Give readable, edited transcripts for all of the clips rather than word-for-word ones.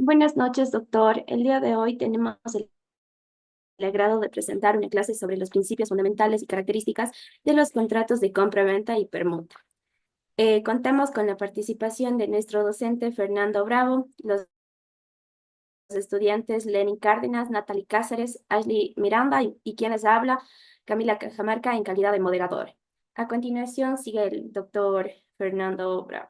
Buenas noches, doctor. El día de hoy tenemos el agrado de presentar una clase sobre los principios fundamentales y características de los contratos de compra-venta y permuta. Contamos con la participación de nuestro docente Fernando Bravo, los estudiantes Lenin Cárdenas, Natalie Cáceres, Ashley Miranda y quien les habla, Camila Cajamarca, en calidad de moderador. A continuación sigue el doctor Fernando Bravo.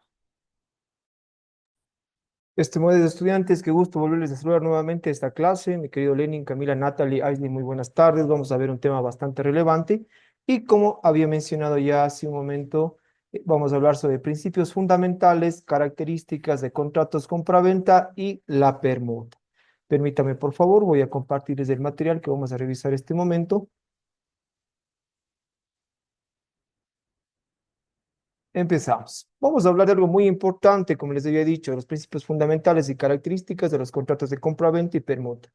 Estimados estudiantes, qué gusto volverles a saludar nuevamente a esta clase. Mi querido Lenin, Camila, Natalie, Aisley, muy buenas tardes. Vamos a ver un tema bastante relevante y como había mencionado ya hace un momento, vamos a hablar sobre principios fundamentales, características de contratos compraventa y la permuta. Permítame, por favor, voy a compartirles el material que vamos a revisar este momento. Empezamos. Vamos a hablar de algo muy importante, como les había dicho, los principios fundamentales y características de los contratos de compraventa y permuta.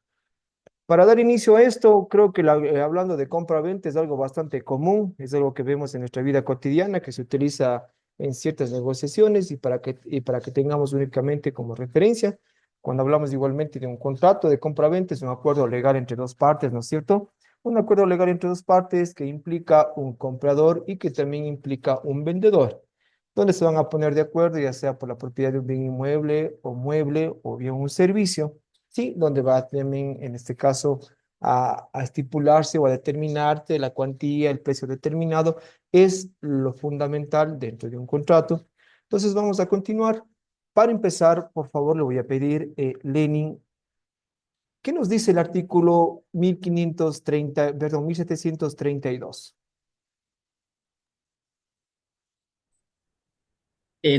Para dar inicio a esto, creo que hablando de compra-venta es algo bastante común, es algo que vemos en nuestra vida cotidiana, que se utiliza en ciertas negociaciones y para que tengamos únicamente como referencia, cuando hablamos igualmente de un contrato de compra-venta, es un acuerdo legal entre dos partes, ¿no es cierto? Un acuerdo legal entre dos partes que implica un comprador y que también implica un vendedor, donde se van a poner de acuerdo, ya sea por la propiedad de un bien inmueble o mueble o bien un servicio. Sí, donde va también, en este caso, a estipularse o a determinarte la cuantía, el precio determinado, es lo fundamental dentro de un contrato. Entonces, vamos a continuar. Para empezar, por favor, le voy a pedir, Lenin, ¿qué nos dice el artículo 1530, perdón, 1732?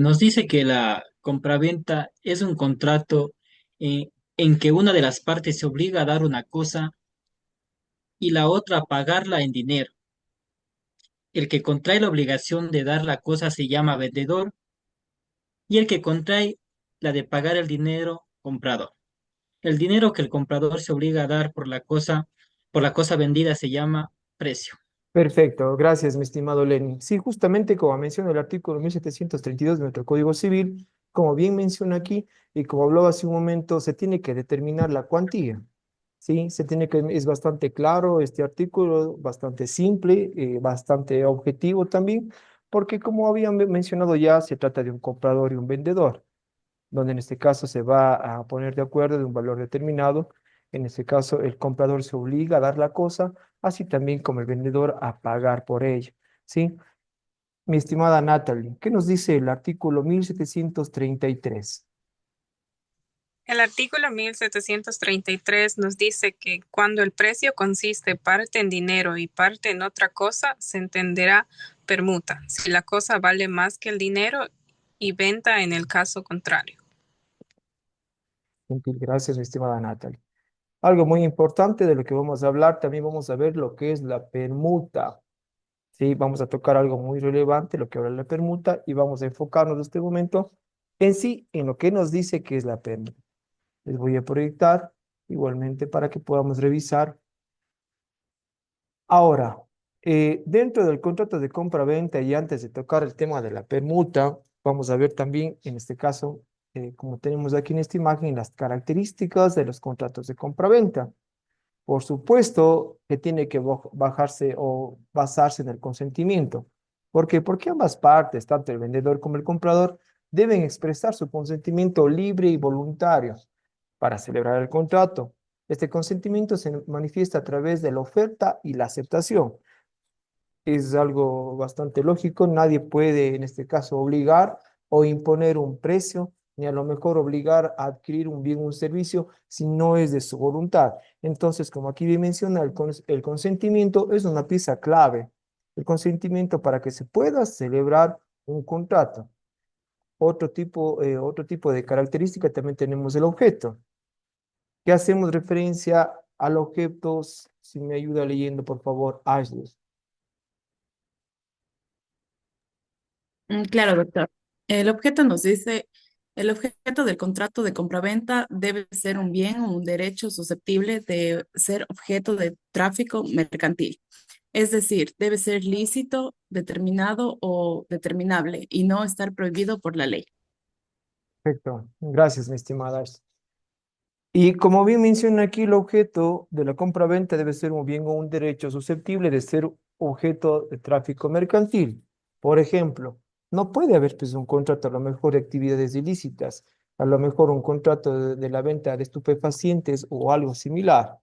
Nos dice que la compraventa es un contrato en que una de las partes se obliga a dar una cosa y la otra a pagarla en dinero. El que contrae la obligación de dar la cosa se llama vendedor y el que contrae la de pagar el dinero, comprador. El dinero que el comprador se obliga a dar por la cosa vendida se llama precio. Perfecto, gracias, mi estimado Lenin. Sí, justamente como menciona el artículo 1732 de nuestro Código Civil, como bien menciona aquí y como hablaba hace un momento, se tiene que determinar la cuantía. Sí, es bastante claro este artículo, bastante simple, bastante objetivo también, porque como habían mencionado ya, se trata de un comprador y un vendedor, donde en este caso se va a poner de acuerdo de un valor determinado. En este caso, el comprador se obliga a dar la cosa, así también como el vendedor a pagar por ello. ¿Sí? Mi estimada Natalie, ¿qué nos dice el artículo 1733? El artículo 1733 nos dice que cuando el precio consiste parte en dinero y parte en otra cosa, se entenderá permuta, si la cosa vale más que el dinero, y venta en el caso contrario. Gentil, gracias, mi estimada Natalie. Algo muy importante de lo que vamos a hablar, también vamos a ver lo que es la permuta. Sí, vamos a tocar algo muy relevante, lo que habla la permuta, y vamos a enfocarnos en este momento en sí, en lo que nos dice que es la permuta. Les voy a proyectar igualmente para que podamos revisar. Ahora, dentro del contrato de compra-venta y antes de tocar el tema de la permuta, vamos a ver también, en este caso, como tenemos aquí en esta imagen, las características de los contratos de compra-venta. Por supuesto que tiene que bajarse o basarse en el consentimiento. ¿Por qué? Porque ambas partes, tanto el vendedor como el comprador, deben expresar su consentimiento libre y voluntario para celebrar el contrato. Este consentimiento se manifiesta a través de la oferta y la aceptación. Es algo bastante lógico. Nadie puede, en este caso, obligar o imponer un precio, ni a lo mejor obligar a adquirir un bien o un servicio si no es de su voluntad. Entonces, como aquí bien menciona, el consentimiento es una pieza clave. El consentimiento para que se pueda celebrar un contrato. Otro tipo de característica también tenemos el objeto. ¿Qué hacemos referencia al objeto? Si me ayuda leyendo, por favor, Ashley. Claro, doctor. El objeto nos dice, el objeto del contrato de compraventa debe ser un bien o un derecho susceptible de ser objeto de tráfico mercantil. Es decir, debe ser lícito, determinado o determinable y no estar prohibido por la ley. Perfecto. Gracias, mi estimada Ashley. Y como bien menciona aquí, el objeto de la compra-venta debe ser un bien o un derecho susceptible de ser objeto de tráfico mercantil. Por ejemplo, no puede haber pues, un contrato a lo mejor de actividades ilícitas, a lo mejor un contrato de la venta de estupefacientes o algo similar.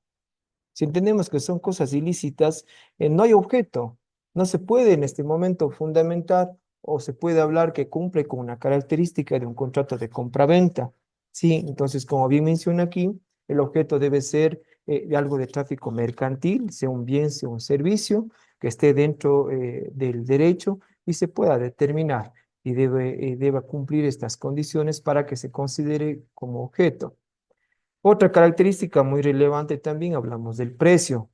Si entendemos que son cosas ilícitas, no hay objeto. No se puede en este momento fundamentar o se puede hablar que cumple con una característica de un contrato de compra-venta. Sí, entonces, como bien menciona aquí, el objeto debe ser de algo de tráfico mercantil, sea un bien, sea un servicio, que esté dentro del derecho y se pueda determinar y deba cumplir estas condiciones para que se considere como objeto. Otra característica muy relevante también hablamos del precio.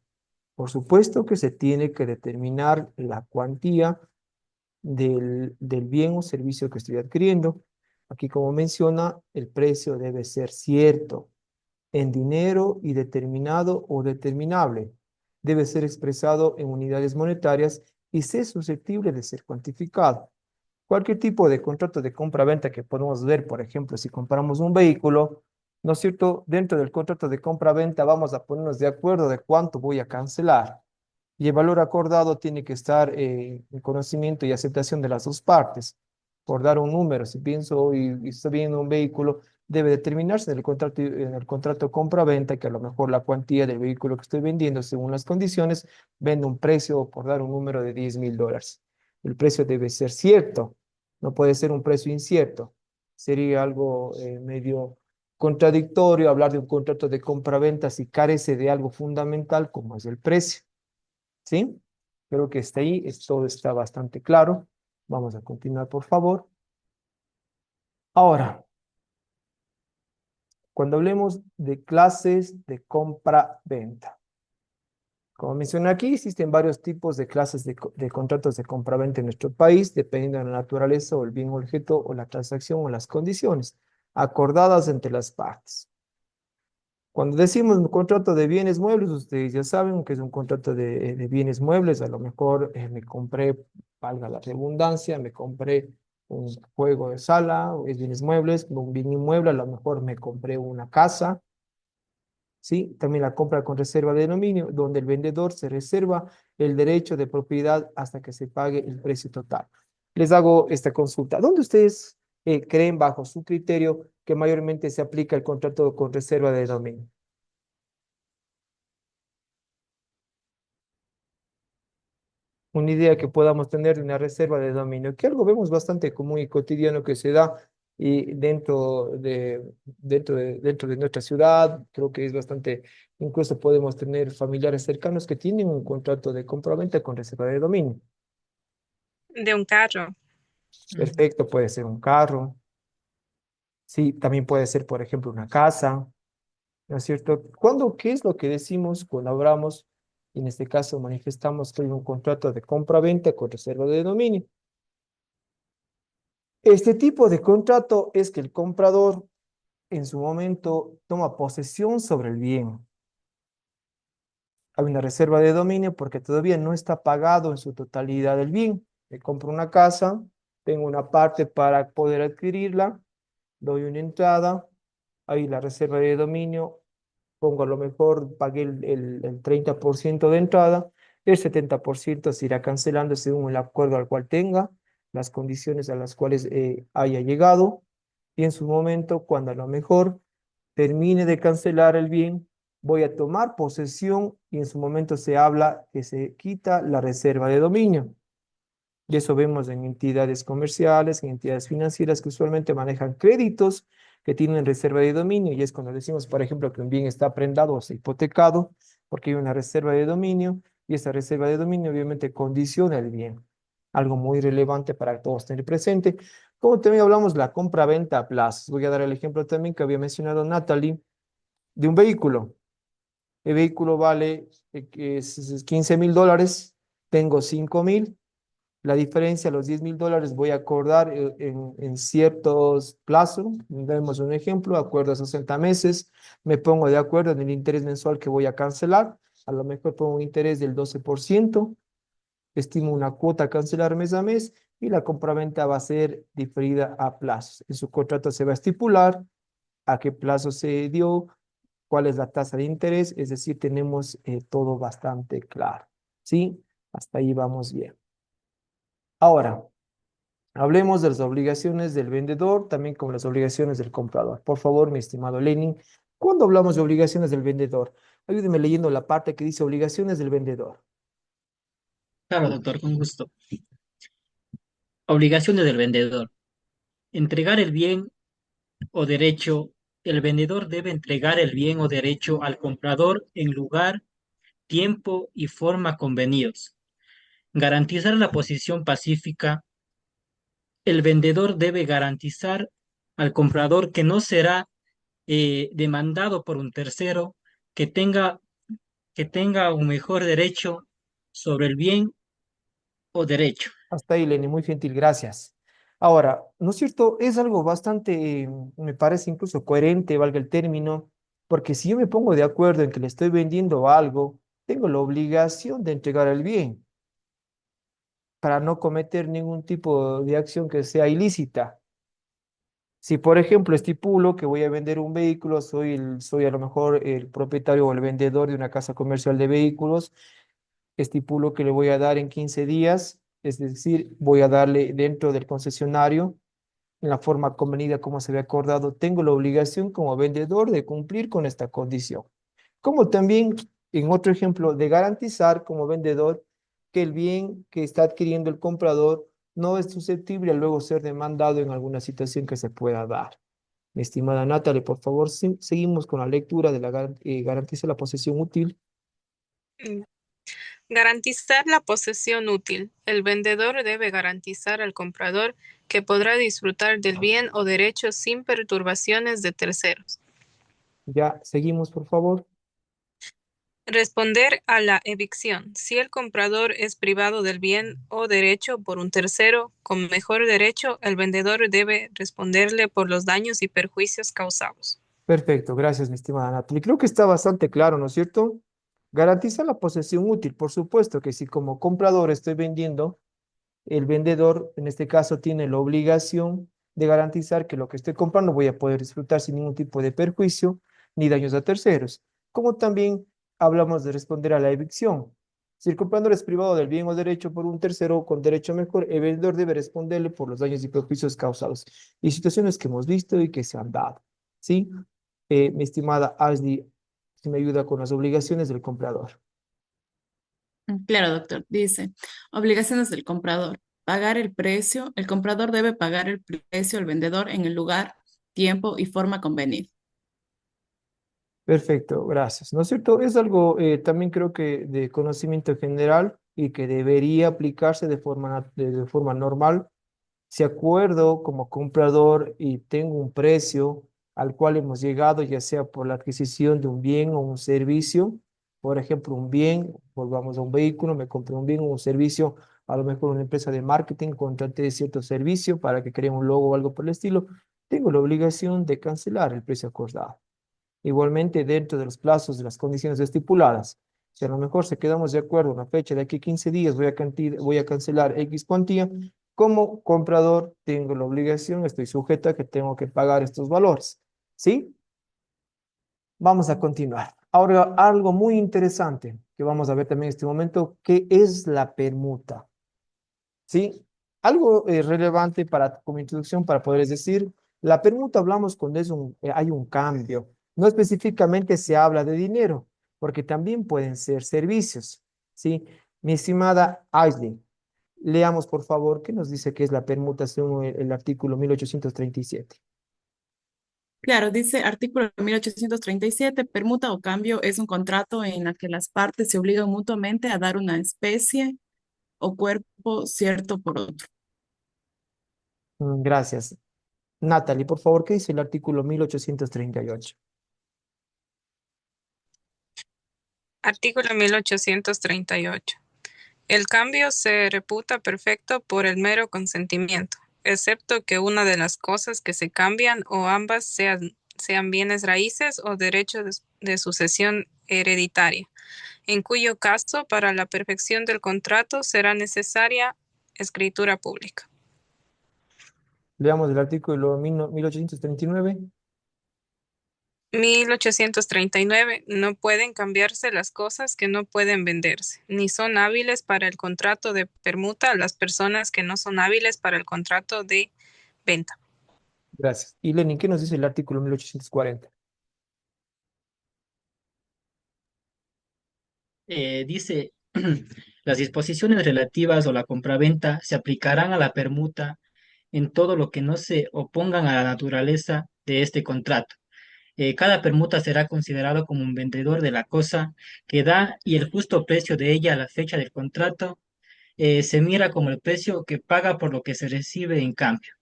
Por supuesto que se tiene que determinar la cuantía del bien o servicio que estoy adquiriendo. Aquí, como menciona, el precio debe ser cierto en dinero y determinado o determinable. Debe ser expresado en unidades monetarias y ser susceptible de ser cuantificado. Cualquier tipo de contrato de compra-venta que podemos ver, por ejemplo, si compramos un vehículo, ¿no es cierto? Dentro del contrato de compra-venta vamos a ponernos de acuerdo de cuánto voy a cancelar. Y el valor acordado tiene que estar en conocimiento y aceptación de las dos partes. Por dar un número, si pienso y estoy viendo un vehículo, debe determinarse en el contrato compra-venta que a lo mejor la cuantía del vehículo que estoy vendiendo, según las condiciones, vende un precio, por dar un número de $10,000. El precio debe ser cierto, no puede ser un precio incierto. Sería algo medio contradictorio hablar de un contrato de compra-venta si carece de algo fundamental como es el precio. ¿Sí? Creo que hasta ahí todo está bastante claro. Vamos a continuar, por favor. Ahora, cuando hablemos de clases de compra-venta. Como mencioné aquí, existen varios tipos de clases de contratos de compra-venta en nuestro país, dependiendo de la naturaleza o el bien objeto o la transacción o las condiciones acordadas entre las partes. Cuando decimos un contrato de bienes muebles, ustedes ya saben que es un contrato de bienes muebles. A lo mejor me compré, valga la redundancia, me compré un juego de sala, o es bienes muebles, un bien inmueble, a lo mejor me compré una casa, ¿sí? También la compra con reserva de dominio, donde el vendedor se reserva el derecho de propiedad hasta que se pague el precio total. Les hago esta consulta. ¿Dónde ustedes creen, bajo su criterio, que mayormente se aplica el contrato con reserva de dominio? Una idea que podamos tener de una reserva de dominio, que algo vemos bastante común y cotidiano que se da y dentro de nuestra ciudad, creo que es bastante, incluso podemos tener familiares cercanos que tienen un contrato de compraventa con reserva de dominio. De un carro. Perfecto, puede ser un carro, sí, también puede ser, por ejemplo, una casa, ¿no es cierto? ¿Qué es lo que decimos cuando hablamos, y en este caso manifestamos que hay un contrato de compraventa con reserva de dominio? Este tipo de contrato es que el comprador en su momento toma posesión sobre el bien. Hay una reserva de dominio porque todavía no está pagado en su totalidad el bien. Me compro una casa, tengo una parte para poder adquirirla, doy una entrada, ahí la reserva de dominio, pongo a lo mejor, pagué el 30% de entrada, el 70% se irá cancelando según el acuerdo al cual tenga, las condiciones a las cuales haya llegado, y en su momento, cuando a lo mejor termine de cancelar el bien, voy a tomar posesión y en su momento se habla que se quita la reserva de dominio. Y eso vemos en entidades comerciales, en entidades financieras que usualmente manejan créditos que tienen reserva de dominio. Y es cuando decimos, por ejemplo, que un bien está prendado o está hipotecado porque hay una reserva de dominio y esa reserva de dominio obviamente condiciona el bien. Algo muy relevante para todos tener presente. Como también hablamos de la compra-venta a plazos. Voy a dar el ejemplo también que había mencionado Natalie de un vehículo. El vehículo vale que es $15,000, tengo 5,000. La diferencia, los $10,000, voy a acordar en ciertos plazos. Demos un ejemplo, acuerdo a 60 meses. Me pongo de acuerdo en el interés mensual que voy a cancelar. A lo mejor pongo un interés del 12%. Estimo una cuota a cancelar mes a mes y la compraventa va a ser diferida a plazos. En su contrato se va a estipular a qué plazo se dio, cuál es la tasa de interés, es decir, tenemos todo bastante claro. ¿Sí? Hasta ahí vamos bien. Ahora, hablemos de las obligaciones del vendedor, también como las obligaciones del comprador. Por favor, mi estimado Lenin, ¿cuándo hablamos de obligaciones del vendedor? Ayúdeme leyendo la parte que dice obligaciones del vendedor. Claro, doctor, con gusto. Obligaciones del vendedor. Entregar el bien o derecho. El vendedor debe entregar el bien o derecho al comprador en lugar, tiempo y forma convenidos. Garantizar la posición pacífica. El vendedor debe garantizar al comprador que no será demandado por un tercero, que tenga, que tenga un mejor derecho sobre el bien o derecho. Hasta ahí, Lenin, muy gentil, gracias. Ahora, ¿no es cierto? Es algo bastante, me parece incluso coherente, valga el término, porque si yo me pongo de acuerdo en que le estoy vendiendo algo, tengo la obligación de entregar el bien para no cometer ningún tipo de acción que sea ilícita. Si, por ejemplo, estipulo que voy a vender un vehículo, soy a lo mejor el propietario o el vendedor de una casa comercial de vehículos, estipulo que le voy a dar en 15 días, es decir, voy a darle dentro del concesionario, en la forma convenida como se había acordado, tengo la obligación como vendedor de cumplir con esta condición. Como también, en otro ejemplo, de garantizar como vendedor que el bien que está adquiriendo el comprador no es susceptible a luego ser demandado en alguna situación que se pueda dar. Mi estimada Natalie, por favor, seguimos con la lectura de la garantiza la posesión útil. Mm. Garantizar la posesión útil. El vendedor debe garantizar al comprador que podrá disfrutar del bien o derecho sin perturbaciones de terceros. Ya, seguimos, por favor. Responder a la evicción. Si el comprador es privado del bien o derecho por un tercero con mejor derecho, el vendedor debe responderle por los daños y perjuicios causados. Perfecto, gracias, mi estimada Natalie. Creo que está bastante claro, ¿no es cierto? Garantiza la posesión útil, por supuesto que si como comprador estoy vendiendo, el vendedor en este caso tiene la obligación de garantizar que lo que estoy comprando voy a poder disfrutar sin ningún tipo de perjuicio ni daños a terceros. Como también hablamos de responder a la evicción. Si el comprador es privado del bien o derecho por un tercero con derecho mejor, el vendedor debe responderle por los daños y perjuicios causados y situaciones que hemos visto y que se han dado. ¿Sí? Mi estimada Ashley, si me ayuda con las obligaciones del comprador. Claro, doctor. Dice, obligaciones del comprador. Pagar el precio. El comprador debe pagar el precio al vendedor en el lugar, tiempo y forma convenida. Perfecto, gracias. ¿No es cierto? Es algo también creo que de conocimiento general y que debería aplicarse de forma normal. Si acuerdo como comprador y tengo un precio al cual hemos llegado, ya sea por la adquisición de un bien o un servicio, por ejemplo, un bien, volvamos a un vehículo, me compré un bien o un servicio, a lo mejor una empresa de marketing, contraté cierto servicio para que cree un logo o algo por el estilo, tengo la obligación de cancelar el precio acordado. Igualmente, dentro de los plazos de las condiciones estipuladas. Si a lo mejor se quedamos de acuerdo, una fecha de aquí a 15 días voy a cancelar X cuantía, como comprador tengo la obligación, estoy sujeta a que tengo que pagar estos valores. ¿Sí? Vamos a continuar. Ahora, algo muy interesante que vamos a ver también en este momento, ¿qué es la permuta? ¿Sí? Algo relevante para, como introducción para poderles decir, la permuta hablamos cuando hay un cambio. No específicamente se habla de dinero, porque también pueden ser servicios. ¿Sí? Mi estimada Aislinn, leamos por favor qué nos dice que es la permuta según el artículo 1837. Claro, dice artículo 1837, permuta o cambio es un contrato en la que las partes se obligan mutuamente a dar una especie o cuerpo cierto por otro. Gracias. Natalie, por favor, ¿qué dice el artículo 1838? Artículo 1838. El cambio se reputa perfecto por el mero consentimiento, excepto que una de las cosas que se cambian o ambas sean bienes raíces o derechos de sucesión hereditaria, en cuyo caso, para la perfección del contrato será necesaria escritura pública. Leamos el artículo 1839. 1839. No pueden cambiarse las cosas que no pueden venderse, ni son hábiles para el contrato de permuta las personas que no son hábiles para el contrato de venta. Gracias. Y Lenin, ¿qué nos dice el artículo 1840? Dice, las disposiciones relativas o la compraventa se aplicarán a la permuta en todo lo que no se opongan a la naturaleza de este contrato. Cada permuta será considerado como un vendedor de la cosa que da y el justo precio de ella a la fecha del contrato se mira como el precio que paga por lo que se recibe en cambio.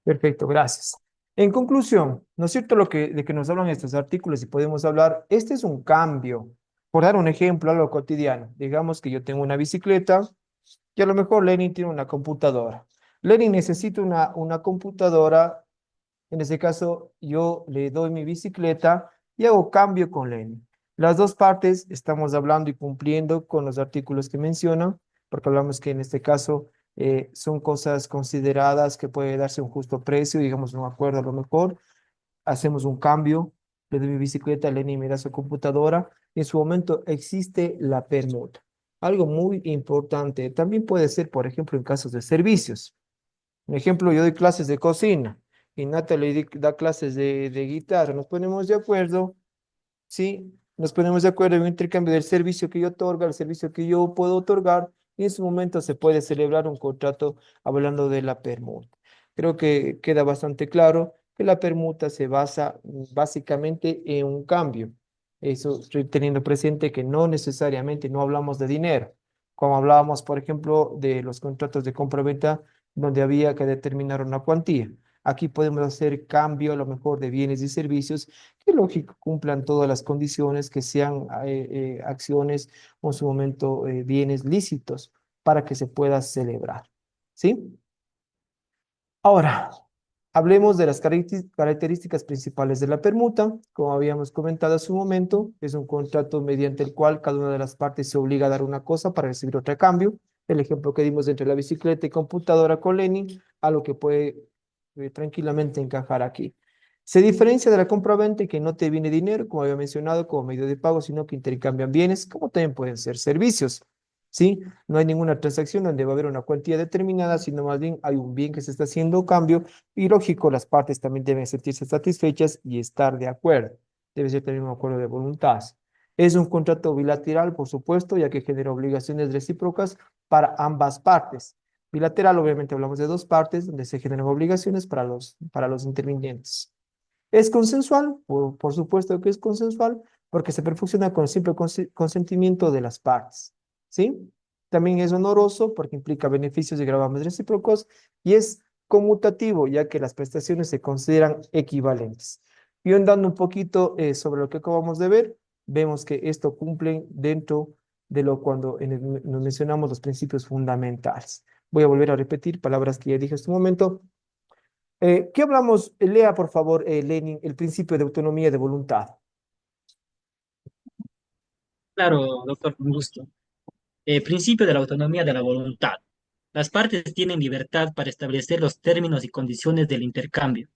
Perfecto, gracias. En conclusión, ¿no es cierto de que nos hablan estos artículos y podemos hablar? Este es un cambio. Por dar un ejemplo, algo cotidiano. Digamos que yo tengo una bicicleta y a lo mejor Lenin tiene una computadora. Lenin necesita una computadora. En ese caso, yo le doy mi bicicleta y hago cambio con Lenin. Las dos partes estamos hablando y cumpliendo con los artículos que mencionan, porque hablamos que en este caso son cosas consideradas que puede darse un justo precio, digamos un acuerdo a lo mejor, hacemos un cambio, le doy mi bicicleta, Lenin me da su computadora, y en su momento existe la permuta. Algo muy importante, también puede ser, por ejemplo, en casos de servicios. Un ejemplo, yo doy clases de cocina y Natalie da clases de guitarra. Nos ponemos de acuerdo, ¿sí? Nos ponemos de acuerdo en un intercambio del servicio que yo otorga, el servicio que yo puedo otorgar, y en su momento se puede celebrar un contrato hablando de la permuta. Creo que queda bastante claro que la permuta se basa básicamente en un cambio. Eso estoy teniendo presente que no necesariamente no hablamos de dinero, como hablábamos, por ejemplo, de los contratos de compra-venta, donde había que determinar una cuantía. Aquí podemos hacer cambio a lo mejor de bienes y servicios que lógico cumplan todas las condiciones, que sean acciones o en su momento bienes lícitos para que se pueda celebrar. ¿Sí? Ahora, hablemos de las características principales de la permuta. Como habíamos comentado hace un momento, es un contrato mediante el cual cada una de las partes se obliga a dar una cosa para recibir otra a cambio. El ejemplo que dimos entre la bicicleta y computadora con Lenin, algo que puede tranquilamente encajar aquí. Se diferencia de la compra-venta que no te viene dinero, como había mencionado, como medio de pago, sino que intercambian bienes, como también pueden ser servicios. ¿Sí? No hay ninguna transacción donde va a haber una cuantía determinada, sino más bien hay un bien que se está haciendo cambio y lógico, las partes también deben sentirse satisfechas y estar de acuerdo. Debe ser también un acuerdo de voluntad. Es un contrato bilateral, por supuesto, ya que genera obligaciones recíprocas para ambas partes. Bilateral, obviamente, hablamos de dos partes donde se generan obligaciones para los intervinientes. ¿Es consensual? Por supuesto que es consensual, porque se perfecciona con el simple consentimiento de las partes. ¿Sí? También es honoroso porque implica beneficios y gravames recíprocos y es conmutativo, ya que las prestaciones se consideran equivalentes. Y andando un poquito sobre lo que acabamos de ver, vemos que esto cumple dentro de lo cuando nos mencionamos los principios fundamentales. Voy a volver a repetir palabras que ya dije en este momento. ¿Qué hablamos? Lea, por favor, Lenin, el principio de autonomía de voluntad. Claro, doctor, con gusto. Principio de la autonomía de la voluntad. Las partes tienen libertad para establecer los términos y condiciones del intercambio.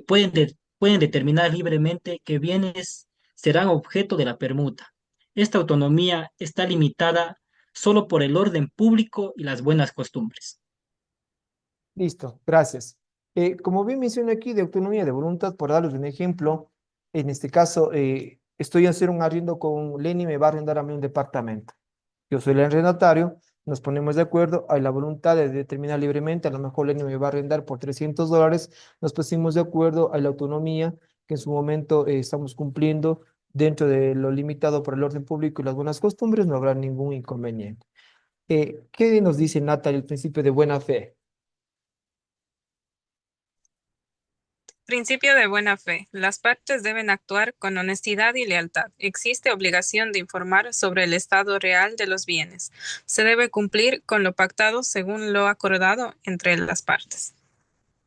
Pueden determinar libremente qué bienes serán objeto de la permuta. Esta autonomía está limitada solo por el orden público y las buenas costumbres. Listo, gracias. Como bien mencioné aquí, de autonomía de voluntad, por darles un ejemplo, en este caso, estoy a hacer un arriendo con Lenny, me va a arrendar a mí un departamento. Yo soy el arrendatario, nos ponemos de acuerdo, hay la voluntad de determinar libremente, a lo mejor Lenny me va a arrendar por $300, nos pusimos de acuerdo, hay la autonomía que en su momento estamos cumpliendo dentro de lo limitado por el orden público y las buenas costumbres, no habrá ningún inconveniente. ¿Qué nos dice Natalie, el principio de buena fe? Principio de buena fe. Las partes deben actuar con honestidad y lealtad. Existe obligación de informar sobre el estado real de los bienes. Se debe cumplir con lo pactado según lo acordado entre las partes.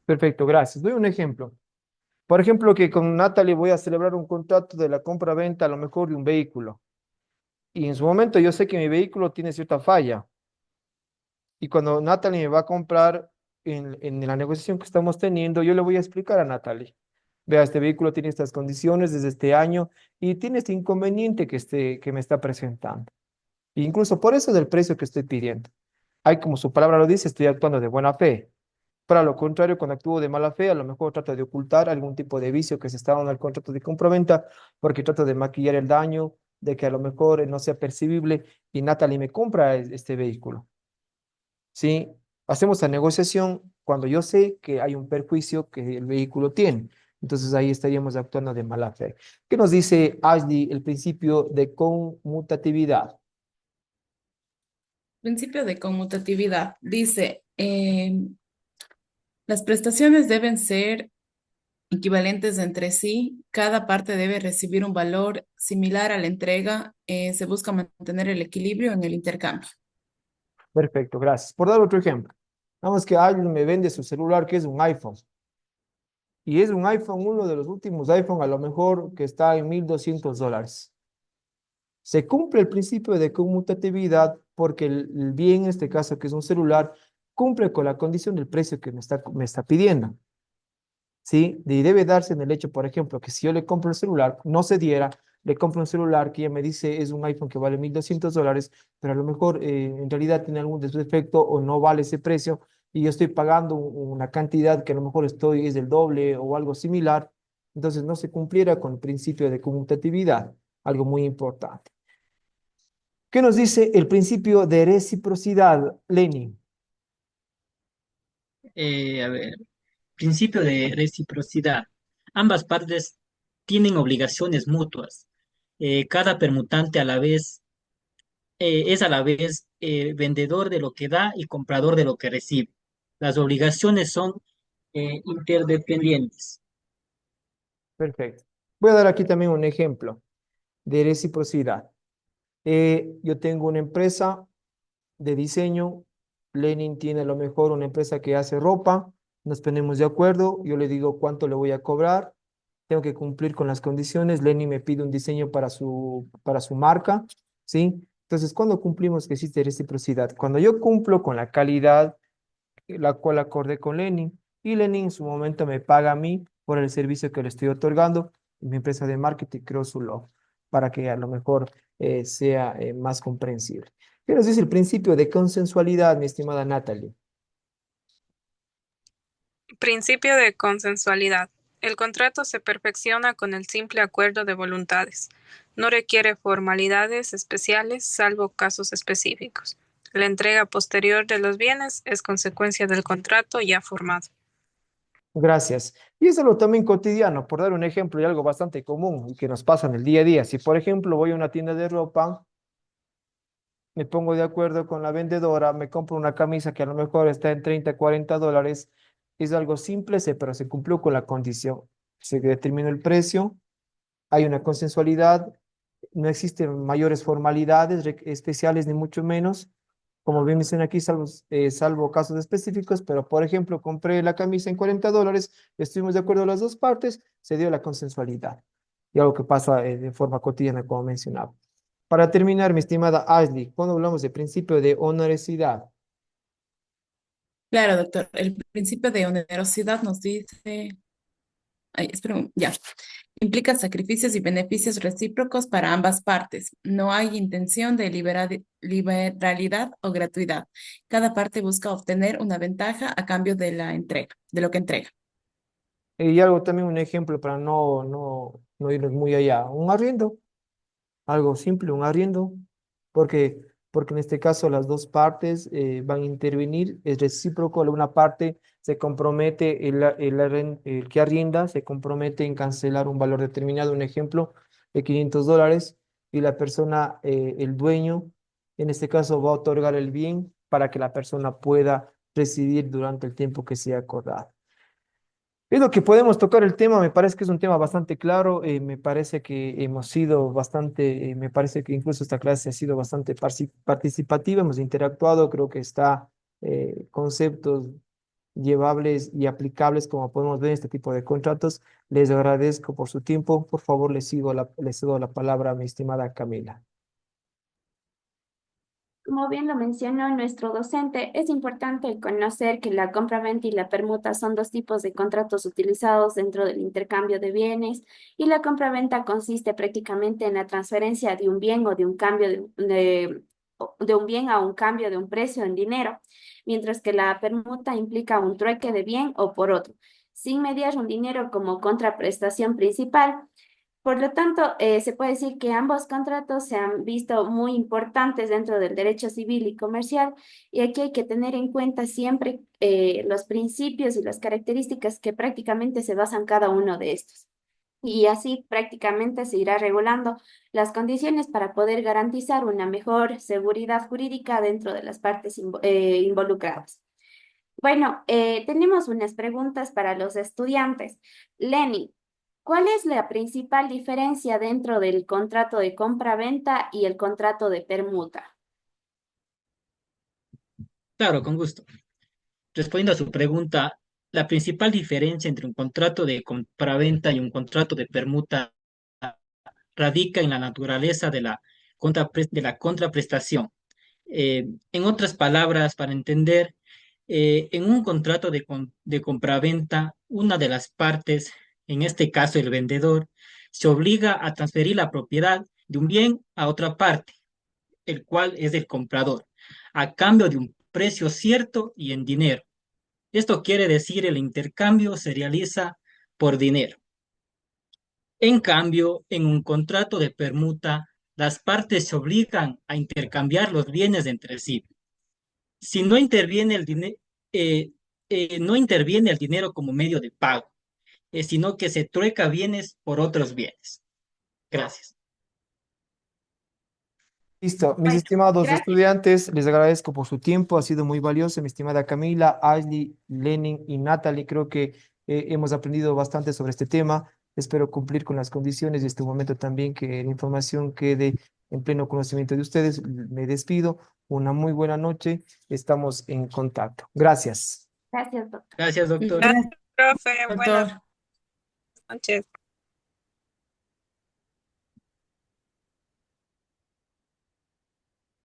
Perfecto, gracias. Doy un ejemplo. Por ejemplo, que con Natalie voy a celebrar un contrato de la compra-venta a lo mejor de un vehículo. Y en su momento yo sé que mi vehículo tiene cierta falla. Y cuando Natalie me va a comprar en la negociación que estamos teniendo, yo le voy a explicar a Natalie. Vea, este vehículo tiene estas condiciones desde este año y tiene este inconveniente que me está presentando. E incluso por eso es el precio que estoy pidiendo. Hay, como su palabra lo dice, estoy actuando de buena fe. Para lo contrario, cuando actúo de mala fe, a lo mejor trato de ocultar algún tipo de vicio que se está dando en el contrato de compraventa, porque trato de maquillar el daño, de que a lo mejor no sea percibible y Natalie me compra este vehículo. ¿Sí? Hacemos la negociación cuando yo sé que hay un perjuicio que el vehículo tiene. Entonces ahí estaríamos actuando de mala fe. ¿Qué nos dice Ashley el principio de conmutatividad? Principio de conmutatividad dice, las prestaciones deben ser equivalentes entre sí, cada parte debe recibir un valor similar a la entrega, se busca mantener el equilibrio en el intercambio. Perfecto, gracias. Por dar otro ejemplo, vamos que alguien me vende su celular que es un iPhone y es un iPhone, uno de los últimos iPhone a lo mejor que está en $1,200. Se cumple el principio de conmutatividad porque el bien, en este caso que es un celular, cumple con la condición del precio que me está pidiendo. ¿Sí? Y debe darse en el hecho, por ejemplo, que si yo le compro el celular, no se diera, le compro un celular que ella me dice es un iPhone que vale $1,200, pero a lo mejor en realidad tiene algún defecto o no vale ese precio y yo estoy pagando una cantidad que a lo mejor es del doble o algo similar, entonces no se cumpliera con el principio de conmutatividad, algo muy importante. ¿Qué nos dice el principio de reciprocidad, Lenin? A ver, principio de reciprocidad. Ambas partes tienen obligaciones mutuas. Cada permutante es a la vez vendedor de lo que da y comprador de lo que recibe. Las obligaciones son interdependientes. Perfecto. Voy a dar aquí también un ejemplo de reciprocidad. Yo tengo una empresa de diseño, Lenin tiene a lo mejor una empresa que hace ropa, nos ponemos de acuerdo, yo le digo cuánto le voy a cobrar, tengo que cumplir con las condiciones, Lenin me pide un diseño para su marca, ¿sí? Entonces, ¿cuándo cumplimos que existe reciprocidad? Cuando yo cumplo con la calidad la cual acordé con Lenin, y Lenin en su momento me paga a mí por el servicio que le estoy otorgando, y mi empresa de marketing creó su logo, para que a lo mejor sea más comprensible. ¿Qué nos dice el principio de consensualidad, mi estimada Natalie? Principio de consensualidad. El contrato se perfecciona con el simple acuerdo de voluntades. No requiere formalidades especiales, salvo casos específicos. La entrega posterior de los bienes es consecuencia del contrato ya formado. Gracias. Y es algo también cotidiano, por dar un ejemplo y algo bastante común y que nos pasa en el día a día. Si, por ejemplo, voy a una tienda de ropa, me pongo de acuerdo con la vendedora, me compro una camisa que a lo mejor está en $30, $40, es algo simple, pero se cumplió con la condición. Se determinó el precio, hay una consensualidad, no existen mayores formalidades especiales ni mucho menos. Como bien dicen aquí, salvo casos específicos, pero por ejemplo, compré la camisa en $40, estuvimos de acuerdo las dos partes, se dio la consensualidad. Y algo que pasa de forma cotidiana, como mencionaba. Para terminar, mi estimada Ashley, cuando hablamos de principio de onerosidad, Claro, doctor, el principio de onerosidad nos dice, ay, espera, ya, implica sacrificios y beneficios recíprocos para ambas partes. No hay intención de liberalidad o gratuidad. Cada parte busca obtener una ventaja a cambio de la entrega, de lo que entrega. y algo también un ejemplo para no irnos muy allá, un arriendo. Algo simple, un arriendo, porque, porque en este caso las dos partes van a intervenir, es recíproco, la una parte se compromete, el que arrienda se compromete en cancelar un valor determinado, un ejemplo de $500, y la persona, el dueño, en este caso va a otorgar el bien para que la persona pueda residir durante el tiempo que sea acordado. Es lo que podemos tocar el tema, me parece que es un tema bastante claro, me parece que hemos sido bastante, me parece que incluso esta clase ha sido bastante participativa, hemos interactuado, creo que está conceptos llevables y aplicables como podemos ver en este tipo de contratos. Les agradezco por su tiempo, por favor les cedo la palabra a mi estimada Camila. Como bien lo mencionó nuestro docente, es importante conocer que la compraventa y la permuta son dos tipos de contratos utilizados dentro del intercambio de bienes, y la compraventa consiste prácticamente en la transferencia de un bien o de un cambio de un bien a un cambio de un precio en dinero, mientras que la permuta implica un trueque de bien o por otro, sin mediar un dinero como contraprestación principal. Por lo tanto, se puede decir que ambos contratos se han visto muy importantes dentro del derecho civil y comercial, y aquí hay que tener en cuenta siempre los principios y las características que prácticamente se basan cada uno de estos. Y así prácticamente se irá regulando las condiciones para poder garantizar una mejor seguridad jurídica dentro de las partes involucradas. Bueno, tenemos unas preguntas para los estudiantes. Lenny, ¿cuál es la principal diferencia dentro del contrato de compra-venta y el contrato de permuta? Claro, con gusto. Respondiendo a su pregunta, la principal diferencia entre un contrato de compraventa y un contrato de permuta radica en la naturaleza de de la contraprestación. En otras palabras, para entender, en un contrato de compraventa, una de las partes, en este caso el vendedor, se obliga a transferir la propiedad de un bien a otra parte, el cual es el comprador, a cambio de un precio cierto y en dinero. Esto quiere decir el intercambio se realiza por dinero. En cambio, en un contrato de permuta, las partes se obligan a intercambiar los bienes entre sí. Si no interviene eh, no interviene el dinero como medio de pago, sino que se trueca bienes por otros bienes. Gracias. Listo, mis Bueno, estimados gracias. estudiantes, les agradezco por su tiempo, ha sido muy valioso, mi estimada Camila, Ashley, Lenin y Natalie, creo que hemos aprendido bastante sobre este tema, espero cumplir con las condiciones y este momento también que la información quede en pleno conocimiento de ustedes, me despido, una muy buena noche, estamos en contacto, gracias. Gracias, doctor. Gracias, doctor. Gracias, Gracias, profe. Buenas doctor. noches.